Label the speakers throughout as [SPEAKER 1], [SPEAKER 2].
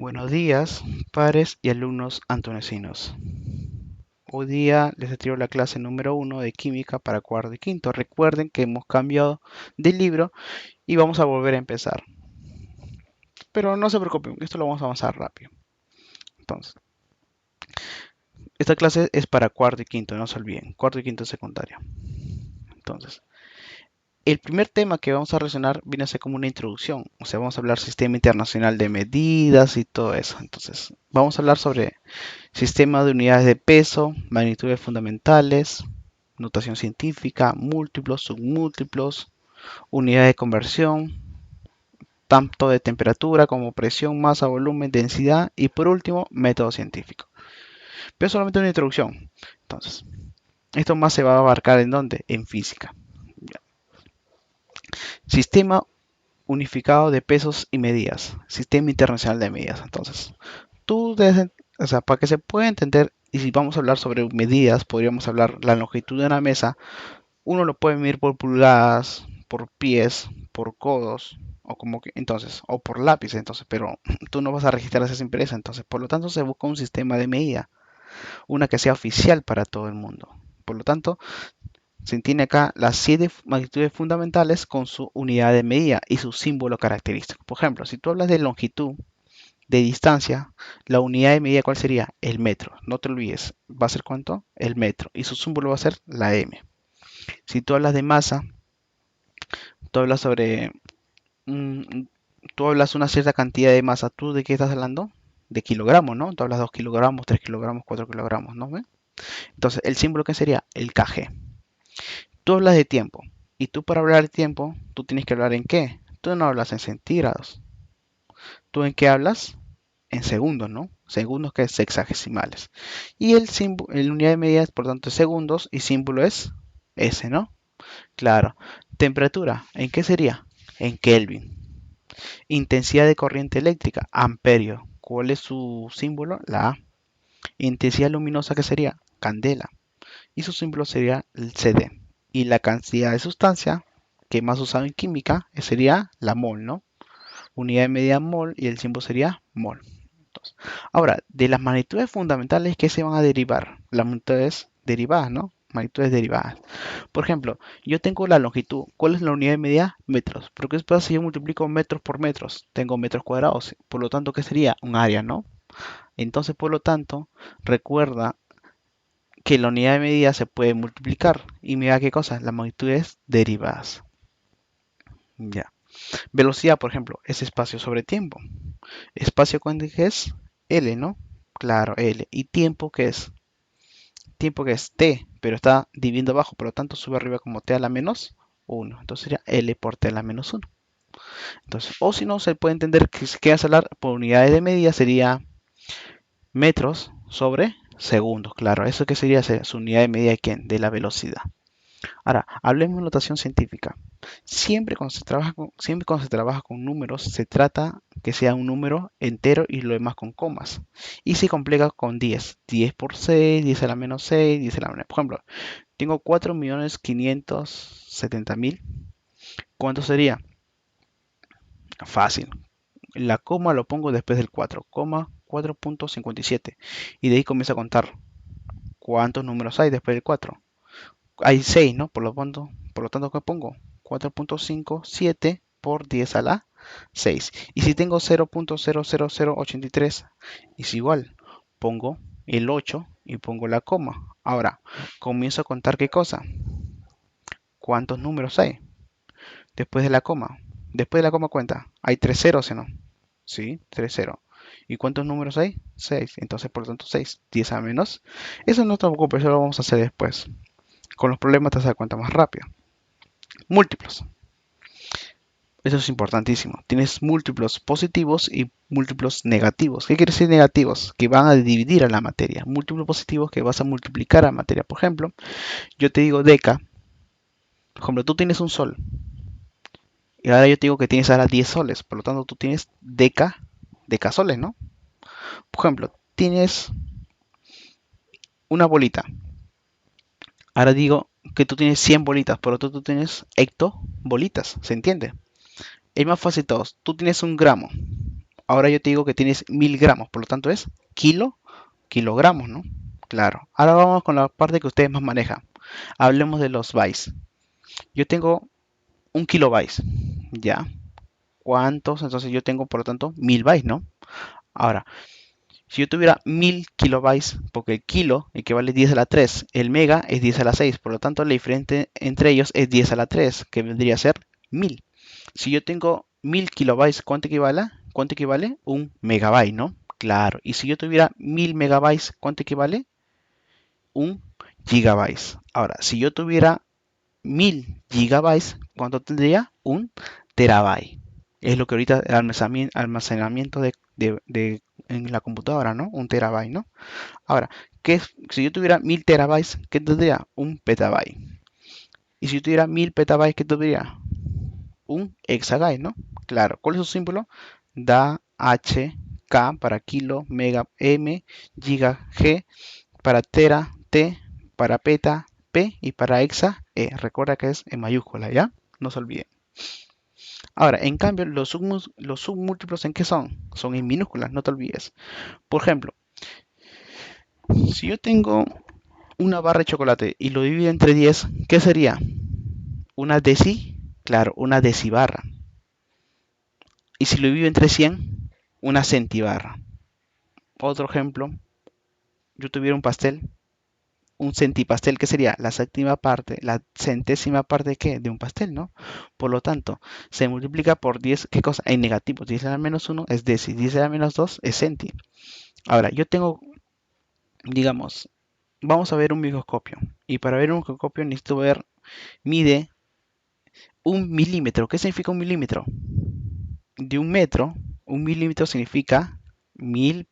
[SPEAKER 1] Buenos días, padres y alumnos antonesinos. Hoy día les traigo la clase número 1 de química para cuarto y quinto. Recuerden que hemos cambiado de libro y vamos a volver a empezar. Pero no se preocupen, esto lo vamos a avanzar rápido. Entonces, esta clase es para cuarto y quinto, no se olviden. Cuarto y quinto secundaria. Entonces, el primer tema que vamos a relacionar viene a ser como una introducción. O sea, vamos a hablar sistema internacional de medidas y todo eso. Entonces, vamos a hablar sobre sistema de unidades de peso, magnitudes fundamentales, notación científica, múltiplos, submúltiplos, unidades de conversión, tanto de temperatura como presión, masa, volumen, densidad y por último, método científico. Pero solamente una introducción. Entonces, esto más se va a abarcar en dónde? En física. Sistema unificado de pesos y medidas. Sistema internacional de medidas. Entonces, tú debes, o sea, para que se pueda entender, y si vamos a hablar sobre medidas, podríamos hablar la longitud de una mesa. Uno lo puede medir por pulgadas, por pies, por codos, o como que, entonces, o por lápiz, entonces, pero tú no vas a registrar esa empresa, entonces, por lo tanto, se busca un sistema de medida, una que sea oficial para todo el mundo. Por lo tanto, se tiene acá las 7 magnitudes fundamentales con su unidad de medida y su símbolo característico. Por ejemplo, si tú hablas de longitud, de distancia, la unidad de medida, ¿cuál sería? El metro. No te olvides, ¿va a ser cuánto? El metro. Y su símbolo va a ser la M. Si tú hablas de masa, tú hablas sobre, mm, tú hablas una cierta cantidad de masa. ¿Tú de qué estás hablando? De kilogramos, ¿no? Tú hablas 2 kilogramos, 3 kilogramos, 4 kilogramos, ¿no? ¿Ve? Entonces, el símbolo que sería el kg. Tú hablas de tiempo. Y tú para hablar de tiempo, tú tienes que hablar en qué. Tú no hablas en centígrados. ¿Tú en qué hablas? En segundos, ¿no? Segundos que es sexagesimales. Y el símbolo, el unidad de medida, por tanto, es segundos y símbolo es S, ¿no? Claro. Temperatura, ¿en qué sería? En Kelvin. Intensidad de corriente eléctrica, amperio. ¿Cuál es su símbolo? La A. Intensidad luminosa, ¿qué sería? Candela. Y su símbolo sería el CD. Y la cantidad de sustancia que más usado en química sería la mol, ¿no? Unidad de medida mol y el símbolo sería mol. Entonces, ahora, de las magnitudes fundamentales, ¿qué se van a derivar? Las magnitudes derivadas, ¿no? Magnitudes derivadas. Por ejemplo, yo tengo la longitud. ¿Cuál es la unidad de medida? Metros. ¿Pero qué pasa si yo multiplico metros por metros? Tengo metros cuadrados. Por lo tanto, ¿qué sería? Un área, ¿no? Entonces, por lo tanto, recuerda que la unidad de medida se puede multiplicar. Y mira qué cosa, las magnitudes derivadas. Ya. Velocidad, por ejemplo, es espacio sobre tiempo. Espacio, ¿cuánto es? L, ¿no? Claro, L. ¿Y tiempo qué es? Tiempo que es t, pero está dividiendo abajo, por lo tanto sube arriba como t a la menos 1. Entonces sería L por t a la menos 1. Entonces, o si no, se puede entender que si quieres hablar por unidades de medida sería metros sobre segundos. Claro, eso que sería su unidad de medida de quién? De la velocidad. Ahora, hablemos de notación científica. Siempre cuando se trabaja con números, se trata que sea un número entero y lo demás con comas. Y se complica con 10. 10 por 6, 10 a la menos 6, 10 a la menos. Por ejemplo, tengo 4.570.000. ¿Cuánto sería? Fácil. La coma lo pongo después del 4, 4.57. Y de ahí comienzo a contar cuántos números hay después del 4. Hay 6, ¿no? Por lo tanto, ¿qué pongo? 4.57 por 10 a la 6. Y si tengo 0.00083, es igual. Pongo el 8 y pongo la coma. Ahora, comienzo a contar qué cosa. ¿Cuántos números hay después de la coma? Después de la coma cuenta. Hay 3 ceros, ¿no? Sí, 3 ceros. ¿Y cuántos números hay? 6. Entonces, por lo tanto, 6. 10 a menos. Eso no te preocupes, eso lo vamos a hacer después. Con los problemas te das cuenta más rápido. Múltiplos. Eso es importantísimo. Tienes múltiplos positivos y múltiplos negativos. ¿Qué quiere decir negativos? Que van a dividir a la materia. Múltiplos positivos que vas a multiplicar a la materia. Por ejemplo, yo te digo deca. Por ejemplo, tú tienes un sol. Y ahora yo te digo que tienes ahora 10 soles. Por lo tanto, tú tienes deca soles, ¿no? Por ejemplo, tienes una bolita. Ahora digo que tú tienes 100 bolitas. Por lo tanto, tú tienes hectobolitas. ¿Se entiende? Es más fácil todos. Tú tienes un gramo. Ahora yo te digo que tienes 1000 gramos, por lo tanto es kilogramos, ¿no? Claro. Ahora vamos con la parte que ustedes más manejan. Hablemos de los bytes. Yo tengo un kilobyte, ¿ya? ¿Cuántos? Entonces yo tengo, por lo tanto, 1000 bytes, ¿no? Ahora, si yo tuviera 1000 kilobytes, porque el kilo equivale a 10 a la 3, el mega es 10 a la 6, por lo tanto la diferencia entre ellos es 10 a la 3, que vendría a ser 1000. Si yo tengo 1000 kilobytes, ¿cuánto equivale? ¿Cuánto equivale? Un megabyte, ¿no? Claro. Y si yo tuviera 1000 megabytes, ¿cuánto equivale? Un gigabyte. Ahora, si yo tuviera 1000 gigabytes, ¿cuánto tendría? Un terabyte. Es lo que ahorita el almacenamiento en la computadora, ¿no? Un terabyte, ¿no? Ahora, si yo tuviera 1000 terabytes, ¿qué tendría? Un petabyte. Y si yo tuviera 1000 petabytes, ¿qué tendría? Un exabyte, ¿no? Claro. ¿Cuál es su símbolo? Da H, K para kilo, mega, M, giga, G, para tera, T, para peta, P y para hexa, E. Recuerda que es en mayúscula, ¿ya? No se olviden. Ahora, en cambio, los submúltiplos, ¿en qué son? Son en minúsculas, no te olvides. Por ejemplo, si yo tengo una barra de chocolate y lo divido entre 10, ¿qué sería? ¿Una deci? Claro, una decibarra. Y si lo divido entre 100, una centibarra. Otro ejemplo, yo tuviera un pastel, un centipastel, ¿qué sería? La séptima parte, la centésima parte, ¿qué? De un pastel, ¿no? Por lo tanto, se multiplica por 10, ¿qué cosa? En negativo. 10 a la menos 1 es deci, 10 a la menos 2 es centi. Ahora, yo tengo, digamos, vamos a ver un microscopio. Y para ver un microscopio necesito ver, mide un milímetro. ¿Qué significa un milímetro? De un metro, un milímetro significa 1000,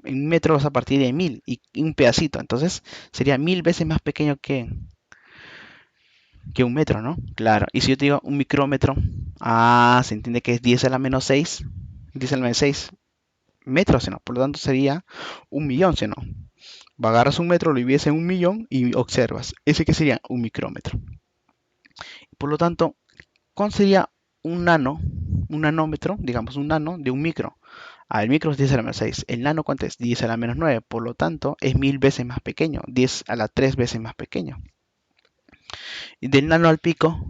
[SPEAKER 1] un metro vas a partir de 1000 y un pedacito. Entonces sería 1000 veces más pequeño que un metro, ¿no? Claro. Y si yo te digo un micrómetro, se entiende que es 10 a la menos 6, 10 a la menos 6 metros, ¿no? Por lo tanto sería un millón, ¿no? Agarras un metro, lo divides en un millón y observas. Ese que sería un micrómetro. Por lo tanto, ¿cuál sería un nano? Un nanómetro, digamos un nano de un micro. El micro es 10 a la menos 6. El nano, ¿cuánto es? 10 a la menos 9. Por lo tanto, es 1000 veces más pequeño. 10 a la 3 veces más pequeño. Y del nano al pico,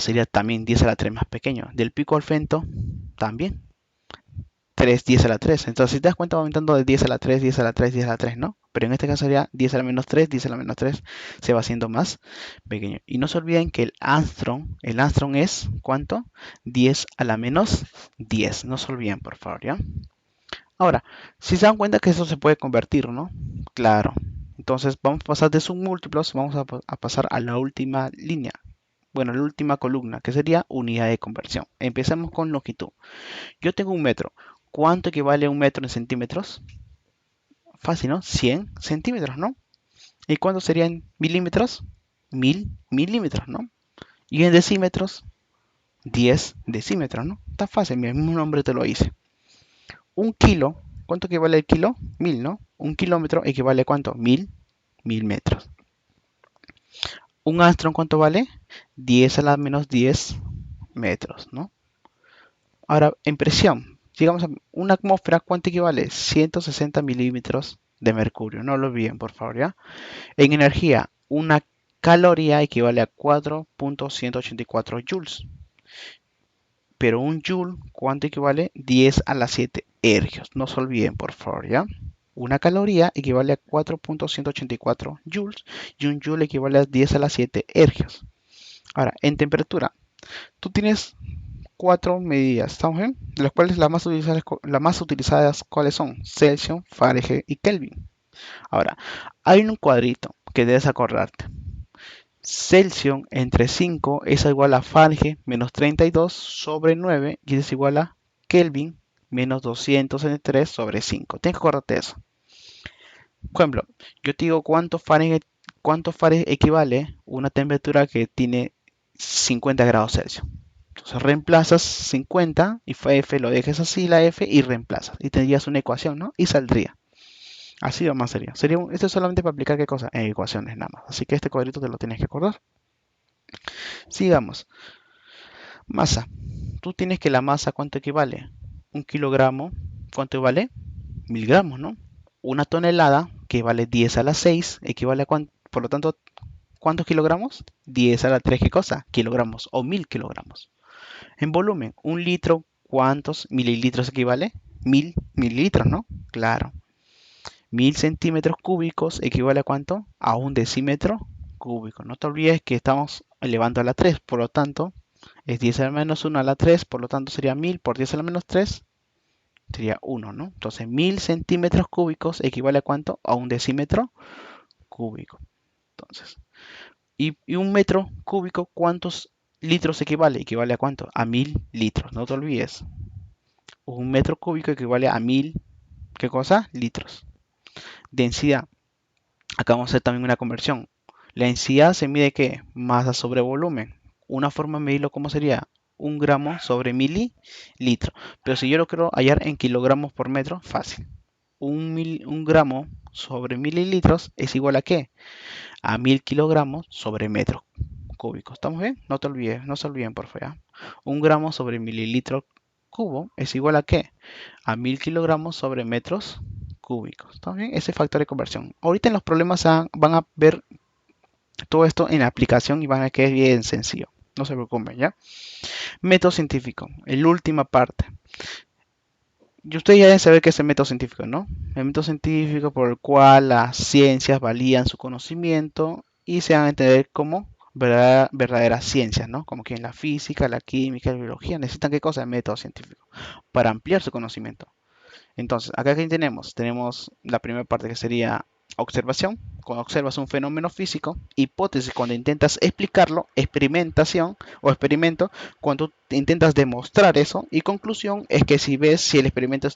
[SPEAKER 1] sería también 10 a la 3 más pequeño. Del pico al femto, también 3, 10 a la 3. Entonces, si te das cuenta, va aumentando de 10 a la 3, 10 a la 3, 10 a la 3, ¿no? Pero en este caso sería 10 a la menos 3, 10 a la menos 3, se va haciendo más pequeño. Y no se olviden que el angstrom es, ¿cuánto? 10 a la menos 10. No se olviden, por favor, ¿ya? Ahora, si se dan cuenta que eso se puede convertir, ¿no? Claro. Entonces, vamos a pasar de submúltiplos, vamos a pasar a la última línea. Bueno, la última columna, que sería unidad de conversión. Empecemos con longitud. Yo tengo un metro. ¿Cuánto equivale a un metro en centímetros? Fácil, ¿no? 100 centímetros, ¿no? ¿Y cuánto serían milímetros? 1000 milímetros, ¿no? Y en decímetros, 10 decímetros, ¿no? Está fácil, mi mismo nombre te lo hice. Un kilo, ¿cuánto equivale el kilo? 1000, ¿no? Un kilómetro equivale a ¿cuánto? 1000 metros. Un angstrom, ¿cuánto vale? 10 a la menos 10 metros, ¿no? Ahora, en presión, digamos, una atmósfera, ¿cuánto equivale? 160 milímetros de mercurio. No lo olviden, por favor, ¿ya? En energía, una caloría equivale a 4.184 joules. Pero un joule, ¿cuánto equivale? 10 a la 7 ergios. No se olviden, por favor, ¿ya? Una caloría equivale a 4.184 joules y un joule equivale a 10 a la 7 ergios. Ahora, en temperatura, tú tienes cuatro medidas, ¿estamos bien? De las cuales las más utilizadas, ¿cuáles son? Celsius, Fahrenheit y Kelvin. Ahora, hay un cuadrito que debes acordarte. Celsius entre 5 es igual a Fahrenheit menos 32 sobre 9 y es igual a Kelvin menos 203 sobre 5. Tienes que acordarte de eso. Por ejemplo, yo te digo cuánto Fahrenheit equivale a una temperatura que tiene 50 grados Celsius. Entonces reemplazas 50 y F lo dejas así, la F, y reemplazas. Y tendrías una ecuación, ¿no? Y saldría. Así o más sería. Esto es solamente para aplicar qué cosa, en ecuaciones nada más. Así que este cuadrito te lo tienes que acordar. Sigamos. Masa. Tú tienes que la masa, ¿cuánto equivale? Un kilogramo, ¿cuánto vale? 1000 gramos, ¿no? Una tonelada, que vale 10 a la 6, equivale a cuánto, por lo tanto, ¿cuántos kilogramos? 10 a la 3, ¿qué cosa? Kilogramos o 1000 kilogramos. En volumen, un litro, ¿cuántos mililitros equivale? 1000 mililitros, ¿no? Claro. 1000 centímetros cúbicos equivale a cuánto? A un decímetro cúbico. No te olvides que estamos elevando a la 3, por lo tanto, es 10 a la menos 1 a la 3, por lo tanto sería 1000 por 10 a la menos 3, sería 1, ¿no? Entonces, 1000 centímetros cúbicos equivale a cuánto? A un decímetro cúbico. Entonces, y un metro cúbico, ¿cuántos litros equivale? ¿Equivale a cuánto? A 1000 litros, no te olvides. Un metro cúbico equivale a 1000, ¿qué cosa? Litros. Densidad. Acá vamos a hacer también una conversión. La densidad se mide ¿qué? Masa sobre volumen. Una forma de medirlo, ¿cómo sería? Un gramo sobre mililitro. Pero si yo lo quiero hallar en kilogramos por metro, fácil. Un gramo sobre mililitros es igual a ¿qué? A 1000 kilogramos sobre metros cúbicos. ¿Estamos bien? No te olvides, no se olviden, por favor. Un gramo sobre mililitro cubo es igual a ¿qué? A 1000 kilogramos sobre metros cúbicos. ¿Estamos bien? Ese factor de conversión. Ahorita en los problemas van a ver todo esto en la aplicación y van a ver que es bien sencillo. No se preocupen, ¿ya? Método científico, la última parte. Y ustedes ya deben saber qué es el método científico, ¿no? El método científico por el cual las ciencias valían su conocimiento y se van a entender como verdaderas ciencias, ¿no? Como que en la física, la química, la biología necesitan qué cosa? El método científico para ampliar su conocimiento. Entonces, acá ¿qué tenemos? Tenemos la primera parte que sería observación, cuando observas un fenómeno físico; hipótesis, cuando intentas explicarlo; experimentación o experimento, cuando intentas demostrar eso; y conclusión es que si ves si el experimento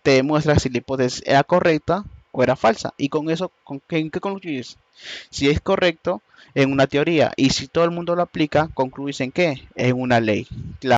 [SPEAKER 1] te demuestra si la hipótesis era correcta o era falsa. Y con eso, ¿en qué concluyes? Si es correcto en una teoría, y si todo el mundo lo aplica, concluyes en qué? En una ley.